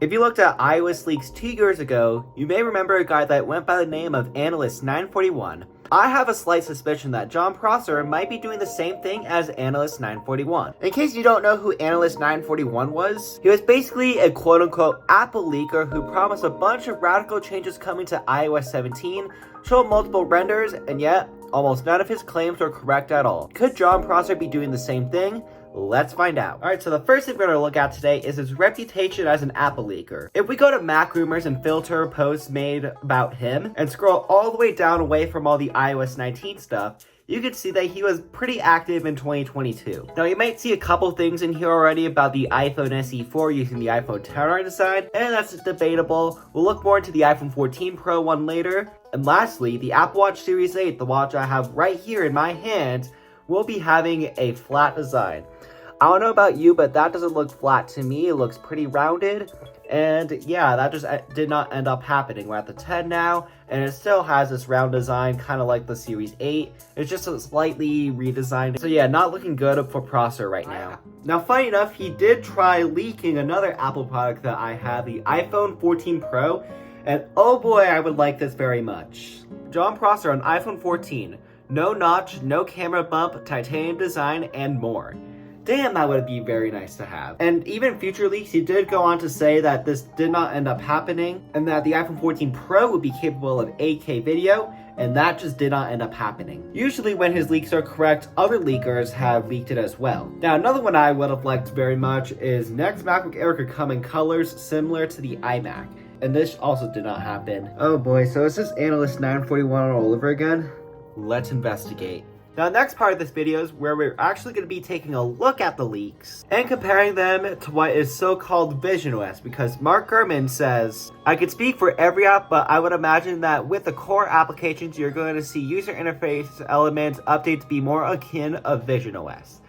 If you looked at iOS leaks 2 years ago, you may remember a guy that went by the name of Analyst941. I have a slight suspicion that Jon Prosser might be doing the same thing as Analyst941. In case you don't know who Analyst941 was, he was basically a quote-unquote Apple leaker who promised a bunch of radical changes coming to iOS 17, showed multiple renders, and yet almost none of his claims were correct at all. Could Jon Prosser be doing the same thing? Let's find out. Alright, so the first thing we're going to look at today is his reputation as an Apple leaker. If we go to Mac Rumors and filter posts made about him, and scroll all the way down away from all the iOS 19 stuff, you can see that he was pretty active in 2022. Now, you might see a couple things in here already about the iPhone SE4 using the iPhone XR design, and that's debatable. We'll look more into the iPhone 14 Pro one later. And lastly, the Apple Watch Series 8, the watch I have right here in my hand, will be having a flat design. I don't know about you, but that doesn't look flat to me. It looks pretty rounded. And yeah, that just did not end up happening. We're at the 10 now, and it still has this round design, kind of like the Series 8. It's just a slightly redesigned. So yeah, not looking good for Prosser right now. Now, funny enough, he did try leaking another Apple product that I have, the iPhone 14 Pro. And oh boy, I would like this very much. Jon Prosser on iPhone 14. No notch, no camera bump, titanium design, and more. Damn, that would be very nice to have. And even future leaks, he did go on to say that this did not end up happening, and that the iPhone 14 Pro would be capable of 8K video, and that just did not end up happening. Usually when his leaks are correct, other leakers have leaked it as well. Now, another one I would have liked very much is next MacBook Air could come in colors similar to the iMac. And this also did not happen. Oh boy, so is this Analyst941 all over again? Let's investigate. Now, the next part of this video is where we're actually going to be taking a look at the leaks and comparing them to what is so-called visionOS, because Mark Gurman says, I could speak for every app, but I would imagine that with the core applications, you're going to see user interface elements updates be more akin of visionOS.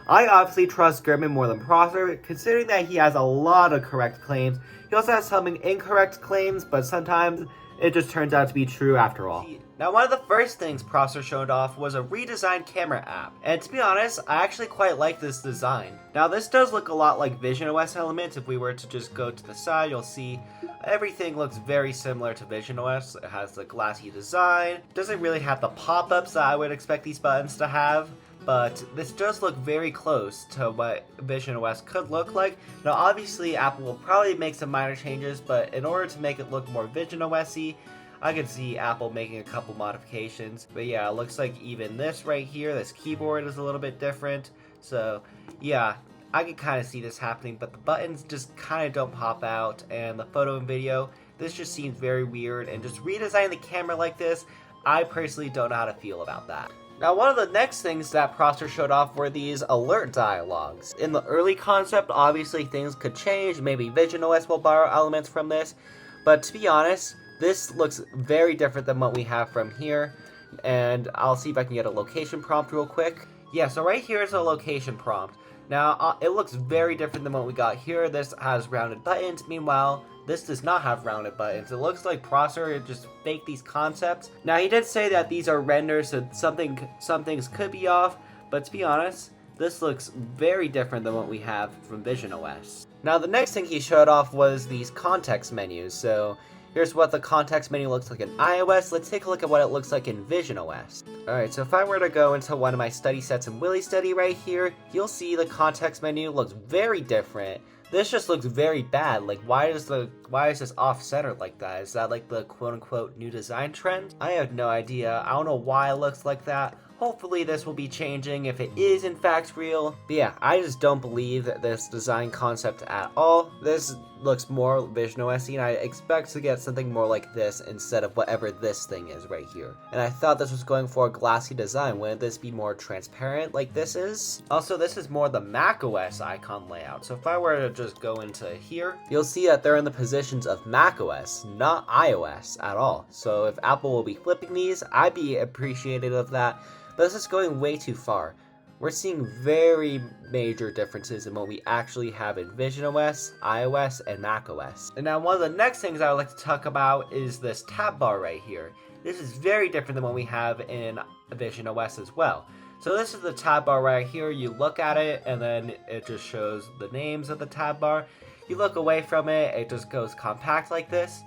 I obviously trust Gurman more than Prosser, considering that he has a lot of correct claims. He also has some incorrect claims, but sometimes it just turns out to be true after all. Now, one of the first things Prosser showed off was a redesigned camera app. And to be honest, I actually quite like this design. Now, this does look a lot like visionOS elements. If we were to just go to the side, you'll see everything looks very similar to visionOS. It has the glassy design. Doesn't really have the pop-ups that I would expect these buttons to have. But this does look very close to what visionOS could look like. Now, obviously, Apple will probably make some minor changes, but in order to make it look more visionOS-y, I could see Apple making a couple modifications. But yeah, it looks like even this right here, this keyboard is a little bit different. So yeah, I can kind of see this happening, but the buttons just kind of don't pop out. And the photo and video, this just seems very weird. And just redesigning the camera like this, I personally don't know how to feel about that. Now, one of the next things that Prosser showed off were these alert dialogues. In the early concept, obviously things could change. Maybe visionOS will borrow elements from this. But to be honest, this looks very different than what we have from here, and I'll see if I can get a location prompt real quick. Yeah, so right here is a location prompt. Now, it looks very different than what we got here. This has rounded buttons. Meanwhile, this does not have rounded buttons. It looks like Prosser just faked these concepts. Now, he did say that these are renders, so some things could be off, but to be honest, this looks very different than what we have from visionOS. Now, the next thing he showed off was these context menus. So here's what the context menu looks like in iOS. Let's take a look at what it looks like in visionOS. Alright, so if I were to go into one of my study sets in Willy Study right here, you'll see the context menu looks very different. This just looks very bad. Like, why is this off-center like that? Is that like the quote-unquote new design trend? I have no idea. I don't know why it looks like that. Hopefully this will be changing if it is in fact real. But yeah, I just don't believe this design concept at all. This looks more visionOS-y, and I expect to get something more like this instead of whatever this thing is right here. And I thought this was going for a glassy design. Wouldn't this be more transparent like this is? Also, this is more the macOS icon layout. So if I were to just go into here, you'll see that they're in the positions of macOS, not iOS at all. So if Apple will be flipping these, I'd be appreciative of that. But this is going way too far. We're seeing very major differences in what we actually have in visionOS, iOS, and macOS. And now one of the next things I would like to talk about is this tab bar right here. This is very different than what we have in visionOS as well. So this is the tab bar right here. You look at it and then it just shows the names of the tab bar. You look away from it, it just goes compact like this.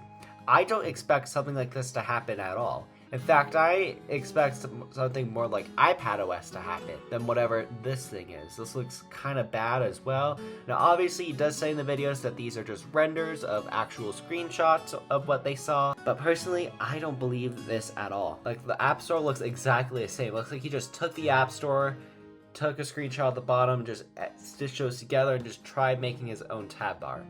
I don't expect something like this to happen at all. In fact, I expect something more like iPadOS to happen than whatever this thing is. This looks kind of bad as well. Now, obviously, he does say in the videos that these are just renders of actual screenshots of what they saw. But personally, I don't believe this at all. Like, the App Store looks exactly the same. It looks like he just took the App Store, took a screenshot of the bottom, just stitched those together, and just tried making his own tab bar.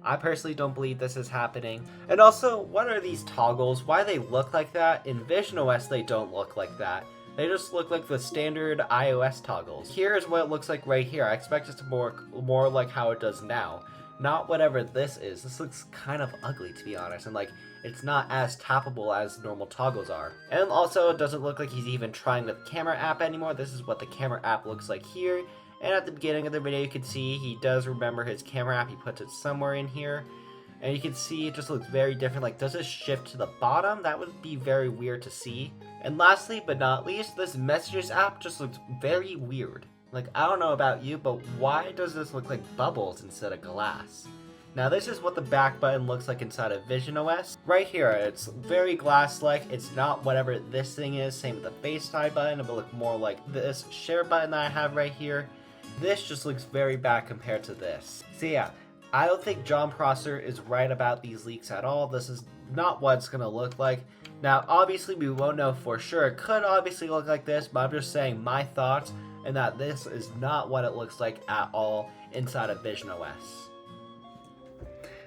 I personally don't believe this is happening. And also, what are these toggles? Why do they look like that? In visionOS, they don't look like that. They just look like the standard iOS toggles. Here's what it looks like right here. I expect it to more like how it does now. Not whatever this is. This looks kind of ugly, to be honest. And like, it's not as tappable as normal toggles are. And also, it doesn't look like he's even trying the camera app anymore. This is what the camera app looks like here. And at the beginning of the video, you can see he does remember his camera app. He puts it somewhere in here. And you can see it just looks very different. Like, does it shift to the bottom? That would be very weird to see. And lastly, but not least, this Messages app just looks very weird. Like, I don't know about you, but why does this look like bubbles instead of glass? Now, this is what the back button looks like inside of visionOS. Right here, it's very glass-like. It's not whatever this thing is. Same with the FaceTime button. It will look more like this share button that I have right here. This just looks very bad compared to this. So yeah, I don't think Jon Prosser is right about these leaks at all. This is not what it's going to look like. Now, obviously, we won't know for sure. It could obviously look like this, but I'm just saying my thoughts, and that this is not what it looks like at all inside of visionOS.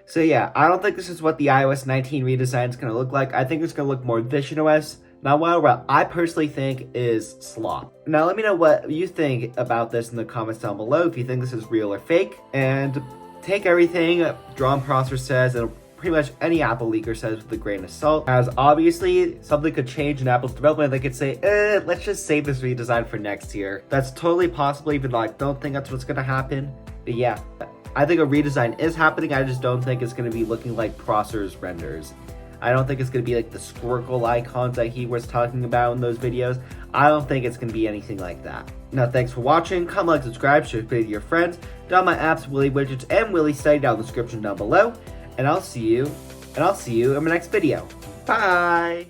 So yeah, I don't think this is what the iOS 19 redesign is going to look like. I think it's going to look more visionOS. Now, what I personally think is slop. Now, let me know what you think about this in the comments down below, if you think this is real or fake. And take everything Jon Prosser says and pretty much any Apple leaker says with a grain of salt, as obviously something could change in Apple's development. They could say, let's just save this redesign for next year. That's totally possible, even though I don't think that's what's going to happen. But yeah, I think a redesign is happening. I just don't think it's going to be looking like Prosser's renders. I don't think it's going to be like the squircle icons that he was talking about in those videos. I don't think it's going to be anything like that. Now, thanks for watching. Comment, like, subscribe, share this video to your friends. Download my apps, Willy Widgets, and Willy Study down in the description down below. And I'll see you in my next video. Bye!